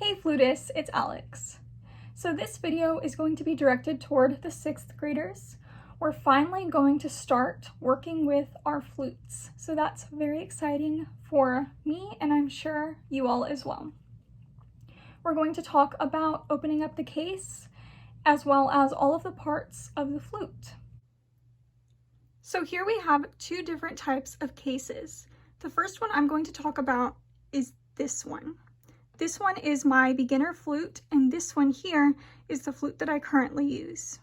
Hey Flutists, it's Alex. So this video is going to be directed toward the 6th graders. We're finally going to start working with our flutes. So that's very exciting for me, and I'm sure you all as well. We're going to talk about opening up the case, as well as all of the parts of the flute. So here we have two different types of cases. The first one I'm going to talk about is this one. This one is my beginner flute, and this one here is the flute that I currently use.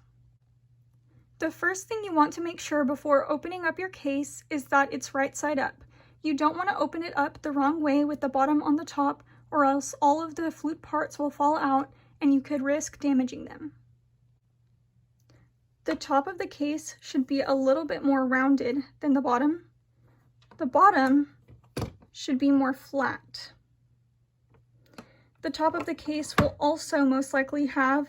The first thing you want to make sure before opening up your case is that it's right side up. You don't want to open it up the wrong way with the bottom on the top, or else all of the flute parts will fall out and you could risk damaging them. The top of the case should be a little bit more rounded than the bottom. The bottom should be more flat. The top of the case will also most likely have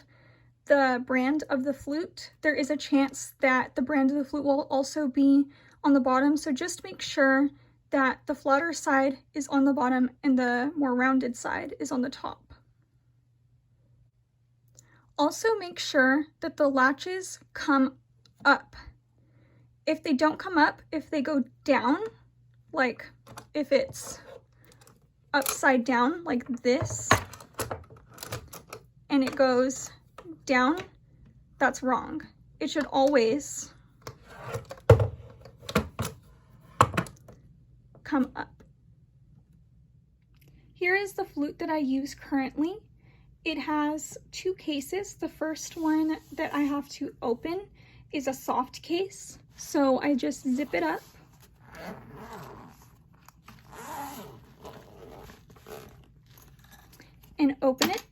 the brand of the flute. There is a chance that the brand of the flute will also be on the bottom, so just make sure that the flatter side is on the bottom and the more rounded side is on the top. Also make sure that the latches come up. If they don't come up, if they go down, like if it's upside down like this, and it goes down, that's wrong. It should always come up. Here is the flute that I use currently. It has two cases. The first one that I have to open is a soft case, so I just zip it up. And open it.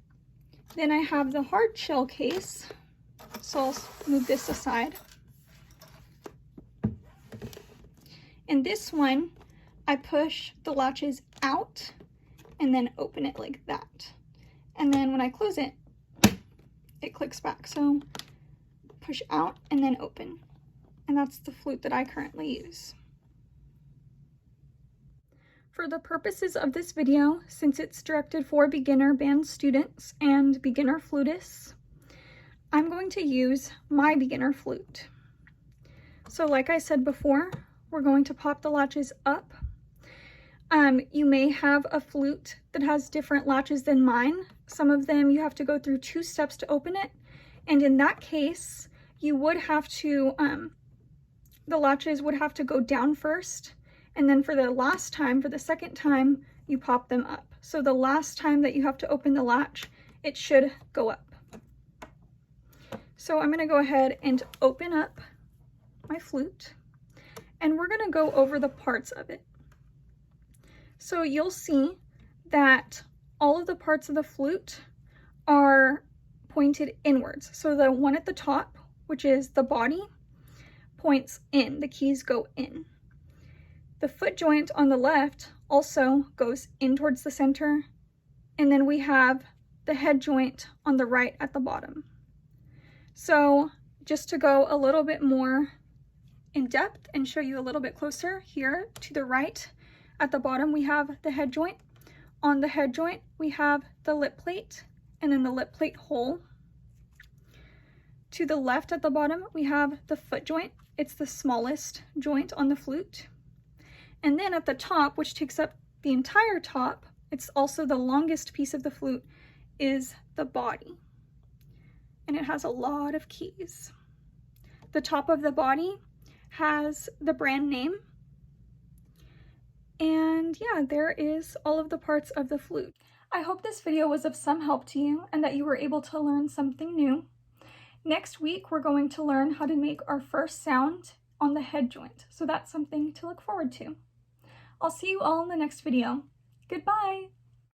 Then I have the hard shell case, so I'll move this aside. And this one, I push the latches out and then open it like that. And then when I close it, it clicks back. So push out and then open. And that's the flute that I currently use. For the purposes of this video, since it's directed for beginner band students and beginner flutists, I'm going to use my beginner flute. So like I said before, we're going to pop the latches up. You may have a flute that has different latches than mine. Some of them you have to go through 2 steps to open it, and in that case, you would have to, the latches would have to go down first. And then for the second time, you pop them up. So the last time that you have to open the latch, it should go up. So I'm gonna go ahead and open up my flute, and we're gonna go over the parts of it. So you'll see that all of the parts of the flute are pointed inwards. So the one at the top, which is the body, points in, the keys go in. The foot joint on the left also goes in towards the center, and then we have the head joint on the right at the bottom. So just to go a little bit more in depth and show you a little bit closer, here to the right at the bottom we have the head joint. On the head joint we have the lip plate and then the lip plate hole. To the left at the bottom we have the foot joint. It's the smallest joint on the flute. And then at the top, which takes up the entire top, it's also the longest piece of the flute, is the body. And it has a lot of keys. The top of the body has the brand name. And yeah, there is all of the parts of the flute. I hope this video was of some help to you and that you were able to learn something new. Next week, we're going to learn how to make our first sound on the head joint. So that's something to look forward to. I'll see you all in the next video. Goodbye!